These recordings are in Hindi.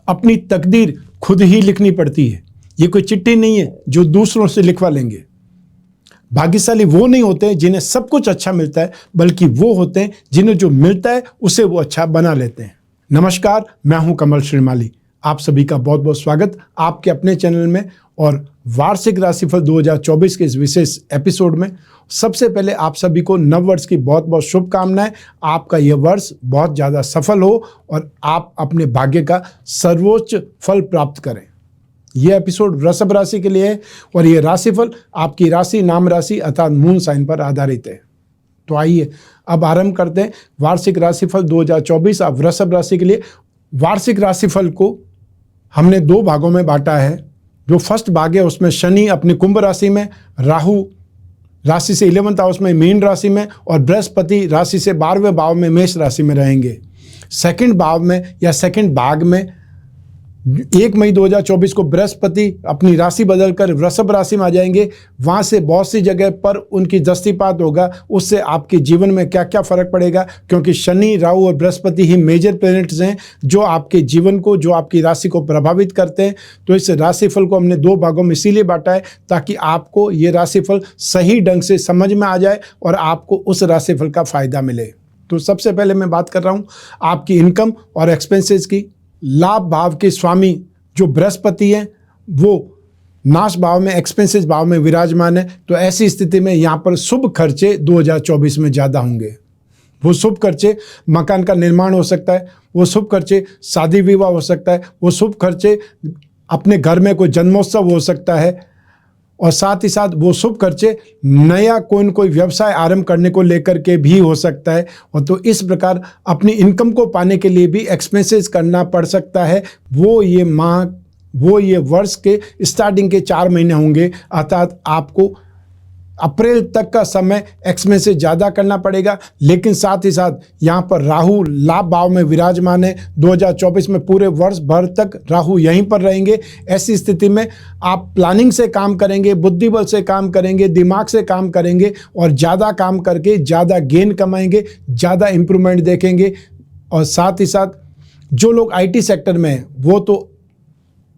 अपनी तकदीर खुद ही लिखनी पड़ती है। ये कोई चिट्ठी नहीं है जो दूसरों से लिखवा लेंगे। भाग्यशाली वो नहीं होते जिन्हें सब कुछ अच्छा मिलता है, बल्कि वो होते हैं जिन्हें जो मिलता है उसे वो अच्छा बना लेते हैं। नमस्कार, मैं हूं कमल श्रीमाली। आप सभी का बहुत बहुत स्वागत आपके अपने चैनल में और वार्षिक राशिफल 2024 के इस विशेष एपिसोड में। सबसे पहले आप सभी को नव वर्ष की बहुत बहुत शुभकामनाएं। आपका यह वर्ष बहुत ज़्यादा सफल हो और आप अपने भाग्य का सर्वोच्च फल प्राप्त करें। यह एपिसोड वृषभ राशि के लिए है और यह राशिफल आपकी राशि, नाम राशि अर्थात मून साइन पर आधारित है। तो आइए अब आरंभ करते हैं वार्षिक राशिफल 2024 आप वृषभ राशि के लिए। वार्षिक राशिफल को हमने दो भागों में बांटा है। जो फर्स्ट भाग है उसमें शनि अपनी कुंभ राशि में, राहु राशि से 11th हाउस में मीन राशि में और बृहस्पति राशि से 12वें भाव में मेष राशि में रहेंगे। सेकंड भाव में या सेकंड भाग में 1 मई 2024 को बृहस्पति अपनी राशि बदलकर वृषभ राशि में आ जाएंगे। वहाँ से बहुत सी जगह पर उनकी दृष्टिपात होगा। उससे आपके जीवन में क्या क्या फर्क पड़ेगा, क्योंकि शनि, राहु और बृहस्पति ही मेजर प्लैनेट्स हैं जो आपके जीवन को, जो आपकी राशि को प्रभावित करते हैं। तो इस राशिफल को हमने दो भागों में इसीलिए बांटा है ताकि आपको ये राशिफल सही ढंग से समझ में आ जाए और आपको उस राशिफल का फायदा मिले। तो सबसे पहले मैं बात कर रहा हूँ आपकी इनकम और एक्सपेंसेस की। लाभ भाव के स्वामी जो बृहस्पति हैं वो नाश भाव में, एक्सपेंसेस भाव में विराजमान है। तो ऐसी स्थिति में यहाँ पर शुभ खर्चे 2024 में ज़्यादा होंगे। वो शुभ खर्चे मकान का निर्माण हो सकता है, वो शुभ खर्चे शादी विवाह हो सकता है, वो शुभ खर्चे अपने घर में कोई जन्मोत्सव हो सकता है और साथ ही साथ वो शुभ खर्चे नया कोई व्यवसाय आरंभ करने को लेकर के भी हो सकता है। और तो इस प्रकार अपनी इनकम को पाने के लिए भी एक्सपेंसेस करना पड़ सकता है। वो ये वर्ष के स्टार्टिंग के 4 महीने होंगे, अर्थात आपको अप्रैल तक का समय एक्सपेंसेस ज़्यादा करना पड़ेगा। लेकिन साथ ही साथ यहाँ पर राहु लाभ भाव में विराजमान है। 2024 में पूरे वर्ष भर तक राहु यहीं पर रहेंगे। ऐसी स्थिति में आप प्लानिंग से काम करेंगे, बुद्धि बल से काम करेंगे, दिमाग से काम करेंगे और ज़्यादा काम करके ज़्यादा गेन कमाएंगे, ज़्यादा इम्प्रूवमेंट देखेंगे। और साथ ही साथ जो लोग IT सेक्टर में हैं वो तो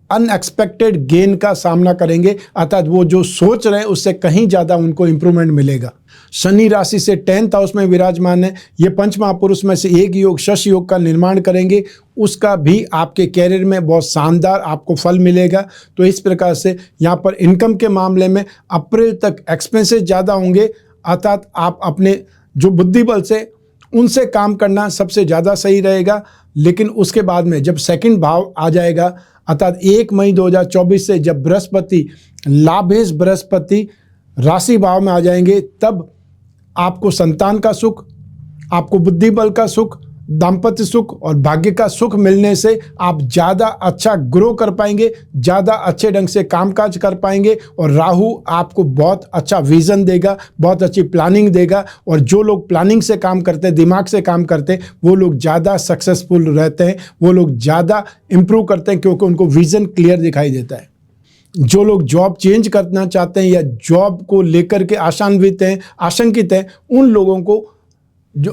अनएक्सपेक्टेड गेन का सामना करेंगे, अर्थात वो जो सोच रहे हैं उससे कहीं ज़्यादा उनको इम्प्रूवमेंट मिलेगा। शनि राशि से 10th हाउस में विराजमान है। ये पंच महापुरुष में से एक योग, शश योग का निर्माण करेंगे। उसका भी आपके कैरियर में बहुत शानदार आपको फल मिलेगा। तो इस प्रकार से यहाँ पर इनकम के मामले में अप्रैल तक एक्सपेंसेस ज़्यादा होंगे, अर्थात आप अपने जो बुद्धि बल से उनसे काम करना सबसे ज़्यादा सही रहेगा। लेकिन उसके बाद में जब सेकंड भाव आ जाएगा, अर्थात 1 मई 2024 से जब बृहस्पति लाभेश बृहस्पति राशि भाव में आ जाएंगे, तब आपको संतान का सुख, आपको बुद्धि बल का सुख, दाम्पत्य सुख और भाग्य का सुख मिलने से आप ज़्यादा अच्छा ग्रो कर पाएंगे, ज़्यादा अच्छे ढंग से कामकाज कर पाएंगे। और राहु आपको बहुत अच्छा विजन देगा, बहुत अच्छी प्लानिंग देगा। और जो लोग प्लानिंग से काम करते हैं, दिमाग से काम करते हैं, वो लोग ज़्यादा सक्सेसफुल रहते हैं, वो लोग ज़्यादा इम्प्रूव करते हैं क्योंकि उनको विज़न क्लियर दिखाई देता है। जो लोग जॉब चेंज करना चाहते हैं या जॉब को लेकर के आशंकित हैं, उन लोगों को जो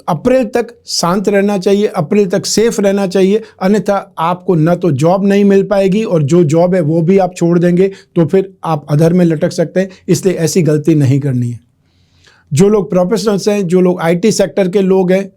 अप्रैल तक शांत रहना चाहिए, अप्रैल तक सेफ रहना चाहिए। अन्यथा आपको न तो जॉब नहीं मिल पाएगी और जो जॉब है वो भी आप छोड़ देंगे तो फिर आप अधर में लटक सकते हैं। इसलिए ऐसी गलती नहीं करनी है। जो लोग प्रोफेशनल्स हैं, जो लोग IT सेक्टर के लोग हैं,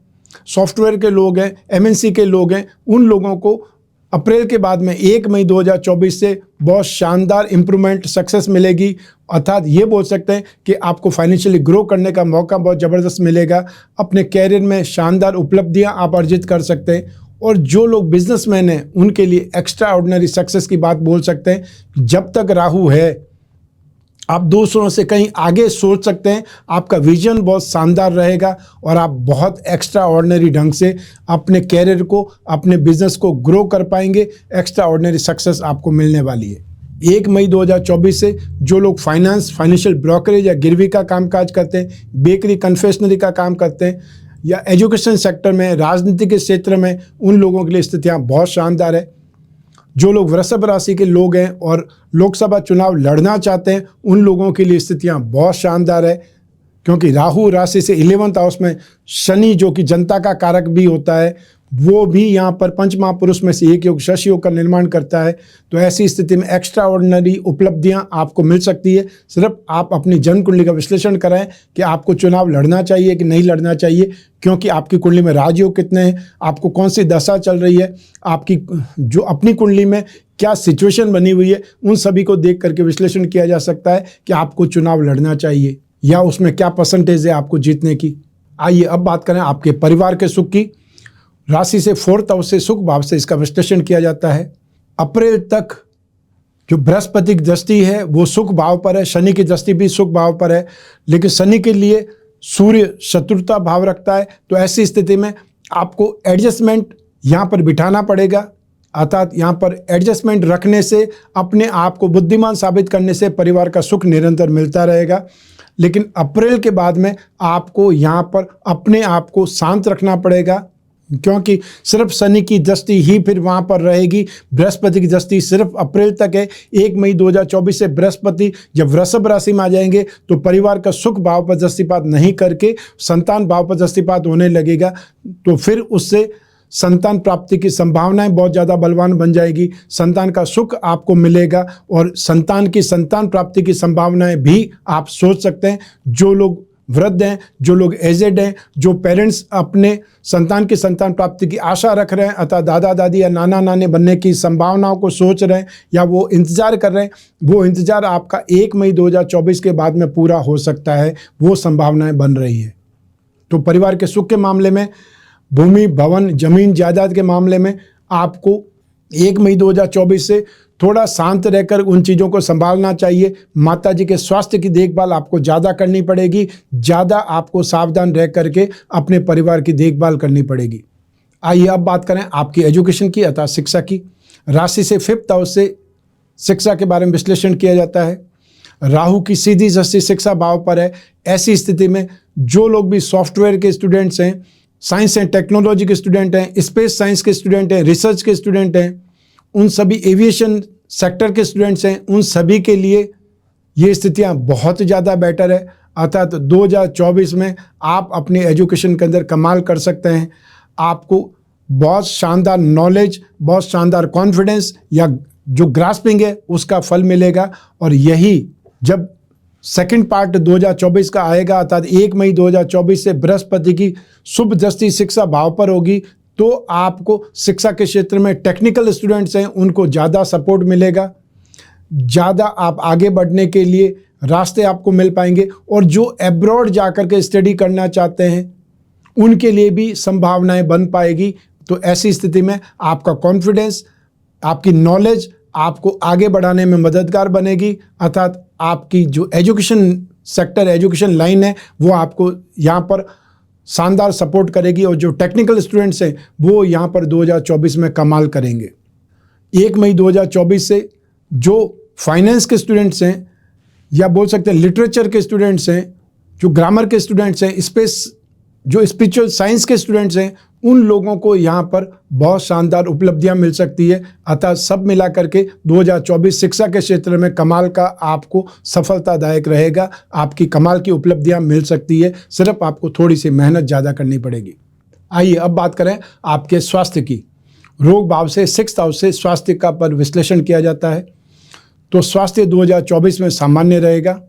सॉफ्टवेयर के लोग हैं, MNC के लोग हैं, उन लोगों को अप्रैल के बाद में 1 मई 2024 से बहुत शानदार इम्प्रूवमेंट, सक्सेस मिलेगी। अर्थात ये बोल सकते हैं कि आपको फाइनेंशियली ग्रो करने का मौका बहुत ज़बरदस्त मिलेगा। अपने कैरियर में शानदार उपलब्धियां आप अर्जित कर सकते हैं। और जो लोग बिजनेसमैन हैं उनके लिए एक्स्ट्रा ऑर्डिनरी सक्सेस की बात बोल सकते हैं। जब तक राहु है आप दूसरों से कहीं आगे सोच सकते हैं, आपका विजन बहुत शानदार रहेगा और आप बहुत एक्स्ट्रा ऑर्डिनरी ढंग से अपने कैरियर को, अपने बिजनेस को ग्रो कर पाएंगे। एक्स्ट्रा ऑर्डिनरी सक्सेस आपको मिलने वाली है। 1 मई 2024 से जो लोग फाइनेंशियल ब्रोकरेज या गिरवी का कामकाज करते हैं, बेकरी, कन्फेक्शनरी का काम करते हैं या एजुकेशन सेक्टर में, राजनीति के क्षेत्र में, उन लोगों के लिए स्थितियाँ बहुत शानदार है। जो लोग वृषभ राशि के लोग हैं और लोकसभा चुनाव लड़ना चाहते हैं, उन लोगों के लिए स्थितियां बहुत शानदार है। क्योंकि राहु राशि से 11th हाउस में शनि जो कि जनता का कारक भी होता है वो भी यहाँ पर पंच महापुरुष में से एक योग शश योग का निर्माण करता है। तो ऐसी स्थिति में एक्स्ट्रा ऑर्डिनरी उपलब्धियाँ आपको मिल सकती है। सिर्फ आप अपनी जन्म कुंडली का विश्लेषण कराएं कि आपको चुनाव लड़ना चाहिए कि नहीं लड़ना चाहिए, क्योंकि आपकी कुंडली में राजयोग कितने हैं, आपको कौन सी दशा चल रही है, आपकी जो अपनी कुंडली में क्या सिचुएशन बनी हुई है, उन सभी को देख करके विश्लेषण किया जा सकता है कि आपको चुनाव लड़ना चाहिए या उसमें क्या परसेंटेज है आपको जीतने की। आइए अब बात करें आपके परिवार के सुख की। राशि से 4th हाउस से सुख भाव से इसका विश्लेषण किया जाता है। अप्रैल तक जो बृहस्पति की दृष्टि है वो सुख भाव पर है, शनि की दृष्टि भी सुख भाव पर है, लेकिन शनि के लिए सूर्य शत्रुता भाव रखता है। तो ऐसी स्थिति में आपको एडजस्टमेंट यहाँ पर बिठाना पड़ेगा, अर्थात यहाँ पर एडजस्टमेंट रखने से, अपने आप को बुद्धिमान साबित करने से परिवार का सुख निरंतर मिलता रहेगा। लेकिन अप्रैल के बाद में आपको यहाँ पर अपने आप को शांत रखना पड़ेगा, क्योंकि सिर्फ शनि की दृष्टि ही फिर वहाँ पर रहेगी। बृहस्पति की दृष्टि सिर्फ अप्रैल तक है। 1 मई 2024 से बृहस्पति जब वृषभ राशि में आ जाएंगे तो परिवार का सुख भाव पर दृष्टिपात नहीं करके संतान भाव पर दृष्टिपात होने लगेगा। तो फिर उससे संतान प्राप्ति की संभावनाएं बहुत ज़्यादा बलवान बन जाएगी, संतान का सुख आपको मिलेगा और संतान प्राप्ति की संभावनाएं भी आप सोच सकते हैं। जो लोग वृद्ध हैं, जो लोग एजेड हैं, जो पेरेंट्स अपने संतान प्राप्ति की आशा रख रहे हैं, अतः दादा दादी या नाना नानी बनने की संभावनाओं को सोच रहे हैं या वो इंतजार कर रहे हैं, वो इंतजार आपका 1 मई 2024 के बाद में पूरा हो सकता है, वो संभावनाएं बन रही है। तो परिवार के सुख के मामले में, भूमि भवन जमीन जायदाद के मामले में आपको 1 मई 2024 से थोड़ा शांत रहकर उन चीज़ों को संभालना चाहिए। माता जी के स्वास्थ्य की देखभाल आपको ज़्यादा करनी पड़ेगी, ज़्यादा आपको सावधान रह करके अपने परिवार की देखभाल करनी पड़ेगी। आइए अब बात करें आपकी एजुकेशन की, अर्थात शिक्षा की। राशि से 5th हाउस से शिक्षा के बारे में विश्लेषण किया जाता है। राहु की सीधी दृष्टि शिक्षा भाव पर है। ऐसी स्थिति में जो लोग भी सॉफ्टवेयर के स्टूडेंट्स हैं, साइंस एंड टेक्नोलॉजी के स्टूडेंट हैं, स्पेस साइंस के स्टूडेंट हैं, रिसर्च के स्टूडेंट हैं, उन सभी एविएशन सेक्टर के स्टूडेंट्स हैं, उन सभी के लिए ये स्थितियां बहुत ज़्यादा बेटर है। अर्थात 2024 में आप अपने एजुकेशन के अंदर कमाल कर सकते हैं। आपको बहुत शानदार नॉलेज, बहुत शानदार कॉन्फिडेंस या जो ग्रास्पिंग है उसका फल मिलेगा। और यही जब सेकंड पार्ट 2024 का आएगा, अर्थात 1 मई 2024 से बृहस्पति की शुभ दृष्टि शिक्षा भाव पर होगी, तो आपको शिक्षा के क्षेत्र में टेक्निकल स्टूडेंट्स हैं उनको ज़्यादा सपोर्ट मिलेगा, ज़्यादा आप आगे बढ़ने के लिए रास्ते आपको मिल पाएंगे। और जो एब्रॉड जाकर के स्टडी करना चाहते हैं उनके लिए भी संभावनाएं बन पाएगी। तो ऐसी स्थिति में आपका कॉन्फिडेंस, आपकी नॉलेज आपको आगे बढ़ाने में मददगार बनेगी। अर्थात आपकी जो एजुकेशन सेक्टर, एजुकेशन लाइन है, वो आपको यहाँ पर शानदार सपोर्ट करेगी और जो टेक्निकल स्टूडेंट्स हैं वो यहाँ पर 2024 में कमाल करेंगे। 1 मई 2024 से जो फाइनेंस के स्टूडेंट्स हैं या बोल सकते हैं लिटरेचर के स्टूडेंट्स हैं, जो ग्रामर के स्टूडेंट्स हैं, जो स्पिरिचुअल साइंस के स्टूडेंट्स हैं, उन लोगों को यहाँ पर बहुत शानदार उपलब्धियाँ मिल सकती है। अतः सब मिला करके 2024 शिक्षा के क्षेत्र में कमाल का आपको सफलतादायक रहेगा। आपकी कमाल की उपलब्धियाँ मिल सकती है, सिर्फ आपको थोड़ी सी मेहनत ज़्यादा करनी पड़ेगी। आइए अब बात करें आपके स्वास्थ्य की। रोग भाव से 6th हाउस से स्वास्थ्य का पर विश्लेषण किया जाता है। तो स्वास्थ्य 2024 में सामान्य रहेगा।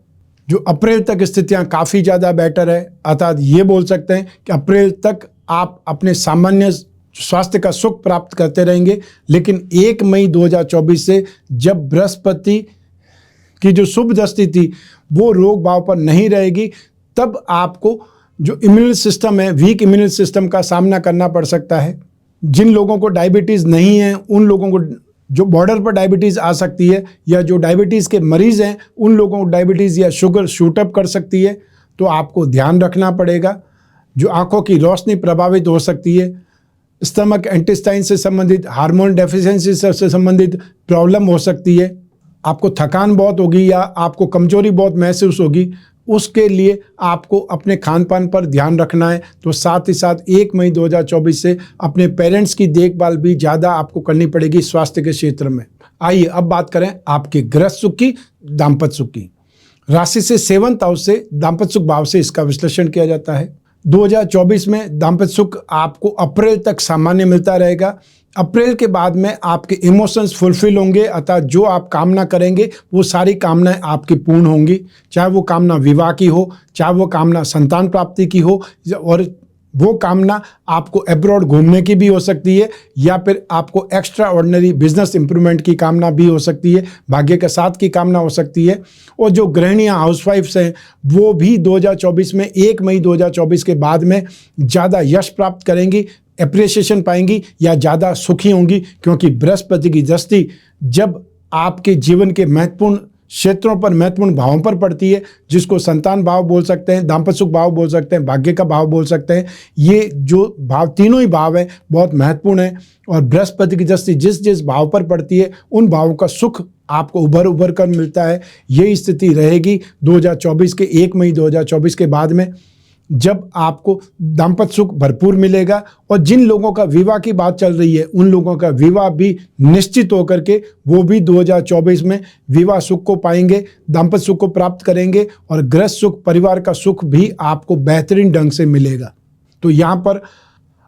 जो अप्रैल तक स्थितियां काफ़ी ज़्यादा बेटर है, अर्थात ये बोल सकते हैं कि अप्रैल तक आप अपने सामान्य स्वास्थ्य का सुख प्राप्त करते रहेंगे। लेकिन 1 मई 2024 से जब बृहस्पति की जो शुभ दृष्टि थी वो रोग भाव पर नहीं रहेगी, तब आपको जो इम्यून सिस्टम है, वीक इम्यून सिस्टम का सामना करना पड़ सकता है। जिन लोगों को डायबिटीज़ नहीं है, उन लोगों को जो बॉर्डर पर डायबिटीज़ आ सकती है, या जो डायबिटीज़ के मरीज़ हैं उन लोगों को डायबिटीज़ या शुगर शूटअप कर सकती है। तो आपको ध्यान रखना पड़ेगा। जो आंखों की रोशनी प्रभावित हो सकती है, स्टमक इंटेस्टाइन से संबंधित, हार्मोन डेफिशिएंसी से संबंधित प्रॉब्लम हो सकती है। आपको थकान बहुत होगी या आपको कमजोरी बहुत महसूस होगी, उसके लिए आपको अपने खान पान पर ध्यान रखना है। तो साथ ही साथ 1 मई 2024 से अपने पेरेंट्स की देखभाल भी ज़्यादा आपको करनी पड़ेगी स्वास्थ्य के क्षेत्र में। आइए अब बात करें आपके गृहस्थ सुख की, दाम्पत्य सुख की। राशि से 7th हाउस से दाम्पत्य सुख भाव से इसका विश्लेषण किया जाता है। 2024 में दाम्पत्य सुख आपको अप्रैल तक सामान्य मिलता रहेगा। अप्रैल के बाद में आपके इमोशंस फुलफिल होंगे, अर्थात जो आप कामना करेंगे वो सारी कामनाएं आपकी पूर्ण होंगी, चाहे वो कामना विवाह की हो, चाहे वो कामना संतान प्राप्ति की हो, और वो कामना आपको अब्रॉड घूमने की भी हो सकती है, या फिर आपको एक्स्ट्रा ऑर्डिनरी बिजनेस इंप्रूवमेंट की कामना भी हो सकती है, भाग्य के साथ की कामना हो सकती है। और जो गृहिणियाँ हाउसवाइफ्स हैं वो भी 2024 में 1 मई 2024 के बाद में ज़्यादा यश प्राप्त करेंगी, एप्रिसिएशन पाएंगी या ज़्यादा सुखी होंगी, क्योंकि बृहस्पति की दृष्टि जब आपके जीवन के महत्वपूर्ण क्षेत्रों पर, महत्वपूर्ण भावों पर पड़ती है, जिसको संतान भाव बोल सकते हैं, दाम्पत्य सुख भाव बोल सकते हैं, भाग्य का भाव बोल सकते हैं, ये जो भाव तीनों ही भाव हैं बहुत महत्वपूर्ण है। और बृहस्पति की दृष्टि जिस जिस भाव पर पड़ती है उन भावों का सुख आपको उभर कर मिलता है। यही स्थिति रहेगी 2024 के 1 मई 2024 के बाद में, जब आपको दाम्पत्य सुख भरपूर मिलेगा। और जिन लोगों का विवाह की बात चल रही है उन लोगों का विवाह भी निश्चित होकर के वो भी 2024 में विवाह सुख को पाएंगे, दाम्पत्य सुख को प्राप्त करेंगे, और गृहस्थ सुख, परिवार का सुख भी आपको बेहतरीन ढंग से मिलेगा। तो यहाँ पर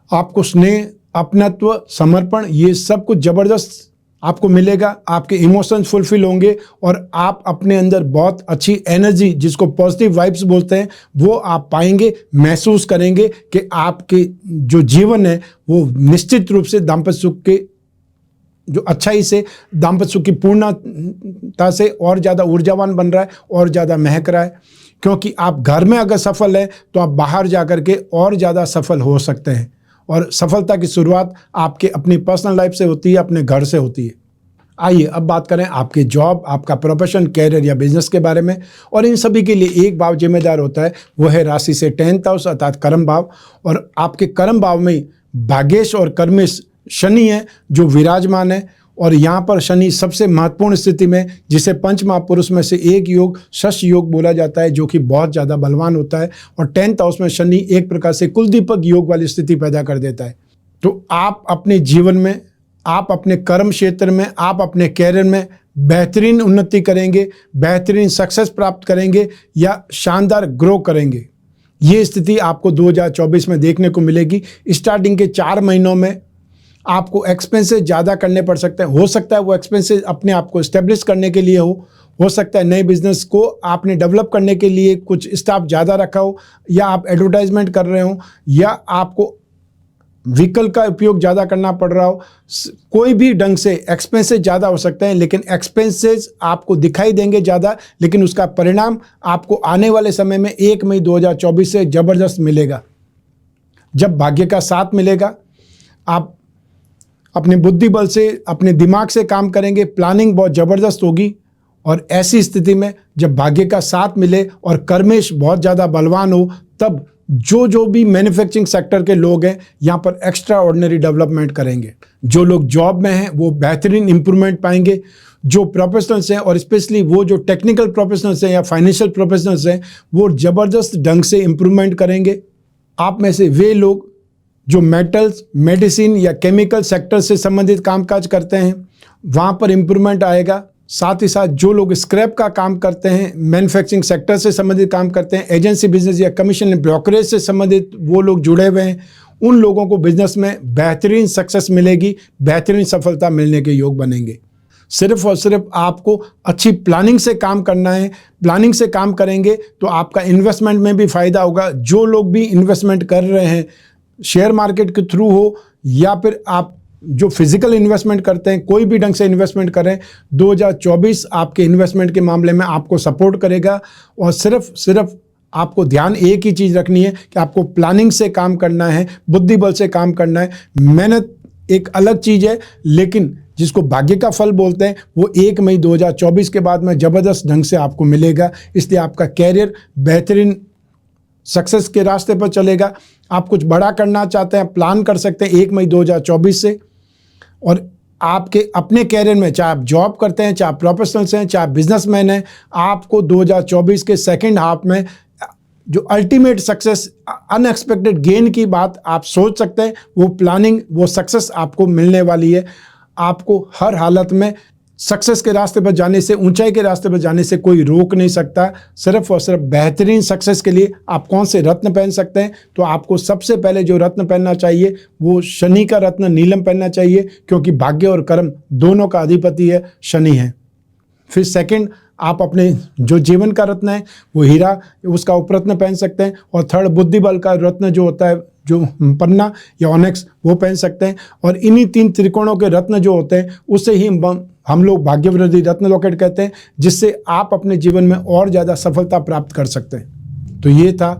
आपको स्नेह, अपनत्व, समर्पण, ये सब कुछ जबरदस्त आपको मिलेगा। आपके इमोशंस फुलफिल होंगे और आप अपने अंदर बहुत अच्छी एनर्जी, जिसको पॉजिटिव वाइब्स बोलते हैं, वो आप पाएंगे, महसूस करेंगे कि आपके जो जीवन है वो निश्चित रूप से दाम्पत्य सुख के जो अच्छाई से, दाम्पत्य सुख की पूर्णता से और ज़्यादा ऊर्जावान बन रहा है और ज़्यादा महक रहा है। क्योंकि आप घर में अगर सफल हैं तो आप बाहर जा कर के और ज़्यादा सफल हो सकते हैं। और सफलता की शुरुआत आपके अपनी पर्सनल लाइफ से होती है, अपने घर से होती है। आइए अब बात करें आपके जॉब, आपका प्रोफेशन, कैरियर या बिजनेस के बारे में। और इन सभी के लिए एक भाव जिम्मेदार होता है, वो है राशि से 10th हाउस अर्थात कर्म भाव। और आपके कर्म भाव में भाग्येश और कर्मेश शनि है जो विराजमान है। और यहाँ पर शनि सबसे महत्वपूर्ण स्थिति में, जिसे पंच महापुरुष में से एक योग शश योग बोला जाता है, जो कि बहुत ज़्यादा बलवान होता है। और 10th हाउस में शनि एक प्रकार से कुलदीपक योग वाली स्थिति पैदा कर देता है। तो आप अपने जीवन में, आप अपने कर्म क्षेत्र में, आप अपने कैरियर में बेहतरीन उन्नति करेंगे, बेहतरीन सक्सेस प्राप्त करेंगे या शानदार ग्रो करेंगे। ये स्थिति आपको 2024 में देखने को मिलेगी। स्टार्टिंग के 4 महीनों में आपको एक्सपेंसेस ज़्यादा करने पड़ सकते हैं। हो सकता है वो एक्सपेंसेस अपने आप को इस्टेब्लिश करने के लिए हो सकता है नए बिजनेस को आपने डेवलप करने के लिए कुछ स्टाफ ज़्यादा रखा हो, या आप एडवर्टाइजमेंट कर रहे हो, या आपको व्हीकल का उपयोग ज़्यादा करना पड़ रहा हो। कोई भी ढंग से एक्सपेंसेस ज़्यादा हो सकते हैं, लेकिन एक्सपेंसेस आपको दिखाई देंगे ज़्यादा, लेकिन उसका परिणाम आपको आने वाले समय में 1 मई 2024 से ज़बरदस्त मिलेगा। जब भाग्य का साथ मिलेगा, आप अपने बुद्धि बल से, अपने दिमाग से काम करेंगे, प्लानिंग बहुत ज़बरदस्त होगी। और ऐसी स्थिति में जब भाग्य का साथ मिले और कर्मेश बहुत ज़्यादा बलवान हो, तब जो भी मैन्युफैक्चरिंग सेक्टर के लोग हैं यहाँ पर एक्स्ट्रा ऑर्डिनरी डेवलपमेंट करेंगे। जो लोग जॉब में हैं वो बेहतरीन इंप्रूवमेंट पाएंगे। जो प्रोफेशनल्स हैं, और स्पेशली वो जो टेक्निकल प्रोफेशनल्स हैं या फाइनेंशियल प्रोफेशनल्स हैं, वो ज़बरदस्त ढंग से इंप्रूवमेंट करेंगे। आप में से वे लोग जो मेटल्स, मेडिसिन या केमिकल सेक्टर से संबंधित कामकाज करते हैं, वहाँ पर इम्प्रूवमेंट आएगा। साथ ही साथ जो लोग स्क्रैप का काम करते हैं, मैन्युफैक्चरिंग सेक्टर से संबंधित काम करते हैं, एजेंसी बिजनेस या कमीशन एंड ब्रोकरेज से संबंधित वो लोग जुड़े हुए हैं, उन लोगों को बिजनेस में बेहतरीन सक्सेस मिलेगी, बेहतरीन सफलता मिलने के योग बनेंगे। सिर्फ और सिर्फ आपको अच्छी प्लानिंग से काम करना है। प्लानिंग से काम करेंगे तो आपका इन्वेस्टमेंट में भी फ़ायदा होगा। जो लोग भी इन्वेस्टमेंट कर रहे हैं, शेयर मार्केट के थ्रू हो या फिर आप जो फिजिकल इन्वेस्टमेंट करते हैं, कोई भी ढंग से इन्वेस्टमेंट करें, 2024 आपके इन्वेस्टमेंट के मामले में आपको सपोर्ट करेगा। और सिर्फ आपको ध्यान एक ही चीज़ रखनी है कि आपको प्लानिंग से काम करना है, बुद्धि बल से काम करना है। मेहनत एक अलग चीज़ है, लेकिन जिसको भाग्य का फल बोलते हैं वो 1 मई 2024 के बाद में ज़बरदस्त ढंग से आपको मिलेगा। इसलिए आपका कैरियर बेहतरीन सक्सेस के रास्ते पर चलेगा। आप कुछ बड़ा करना चाहते हैं, प्लान कर सकते हैं 1 मई 2024 से। और आपके अपने कैरियर में, चाहे आप जॉब करते हैं, चाहे आप प्रोफेशनल्स हैं, चाहे बिजनेसमैन हैं, आपको 2024 के सेकंड हाफ में जो अल्टीमेट सक्सेस, अनएक्सपेक्टेड गेन की बात आप सोच सकते हैं, वो प्लानिंग, वो सक्सेस आपको मिलने वाली है। आपको हर हालत में सक्सेस के रास्ते पर जाने से, ऊंचाई के रास्ते पर जाने से कोई रोक नहीं सकता। सिर्फ और सिर्फ बेहतरीन सक्सेस के लिए आप कौन से रत्न पहन सकते हैं? तो आपको सबसे पहले जो रत्न पहनना चाहिए वो शनि का रत्न नीलम पहनना चाहिए, क्योंकि भाग्य और कर्म दोनों का अधिपति है शनि है। फिर सेकंड, आप अपने जो जीवन का रत्न है वो हीरा, उसका उपरत्न पहन सकते हैं। और थर्ड, बुद्धि बल का रत्न जो होता है, जो पन्ना या ऑनेक्स, वो पहन सकते हैं। और इन्हीं 3 त्रिकोणों के रत्न जो होते हैं उससे ही हम लोग भाग्यवृद्धि रत्न लॉकेट कहते हैं, जिससे आप अपने जीवन में और ज़्यादा सफलता प्राप्त कर सकते हैं। तो ये था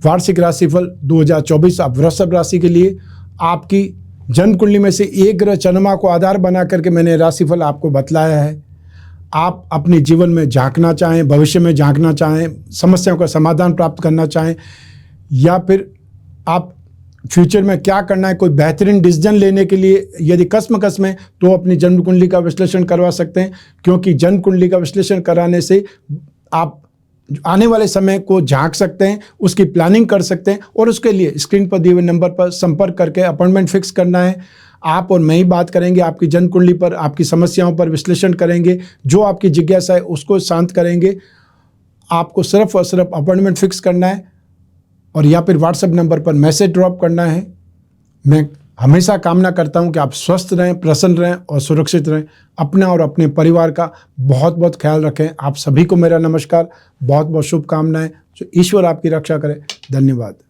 वार्षिक राशिफल 2024 आप वृषभ राशि के लिए। आपकी जन्म कुंडली में से एक ग्रह चंद्रमा को आधार बना करके मैंने राशिफल आपको बतलाया है। आप अपने जीवन में झांकना चाहें, भविष्य में झांकना चाहें, समस्याओं का समाधान प्राप्त करना चाहें, या फिर आप फ्यूचर में क्या करना है, कोई बेहतरीन डिसीजन लेने के लिए यदि कसम है तो अपनी जन्म कुंडली का विश्लेषण करवा सकते हैं। क्योंकि जन्म कुंडली का विश्लेषण कराने से आप आने वाले समय को झांक सकते हैं, उसकी प्लानिंग कर सकते हैं। और उसके लिए स्क्रीन पर दिए हुए नंबर पर संपर्क करके अपॉइंटमेंट फिक्स करना है। आप और मैं ही बात करेंगे, आपकी जन्म कुंडली पर, आपकी समस्याओं पर विश्लेषण करेंगे, जो आपकी जिज्ञासा है उसको शांत करेंगे। आपको सिर्फ और सिर्फ अपॉइंटमेंट फिक्स करना है और या फिर व्हाट्सएप नंबर पर मैसेज ड्रॉप करना है। मैं हमेशा कामना करता हूं कि आप स्वस्थ रहें, प्रसन्न रहें और सुरक्षित रहें। अपना और अपने परिवार का बहुत बहुत ख्याल रखें। आप सभी को मेरा नमस्कार, बहुत बहुत शुभकामनाएं। जो ईश्वर आपकी रक्षा करे। धन्यवाद।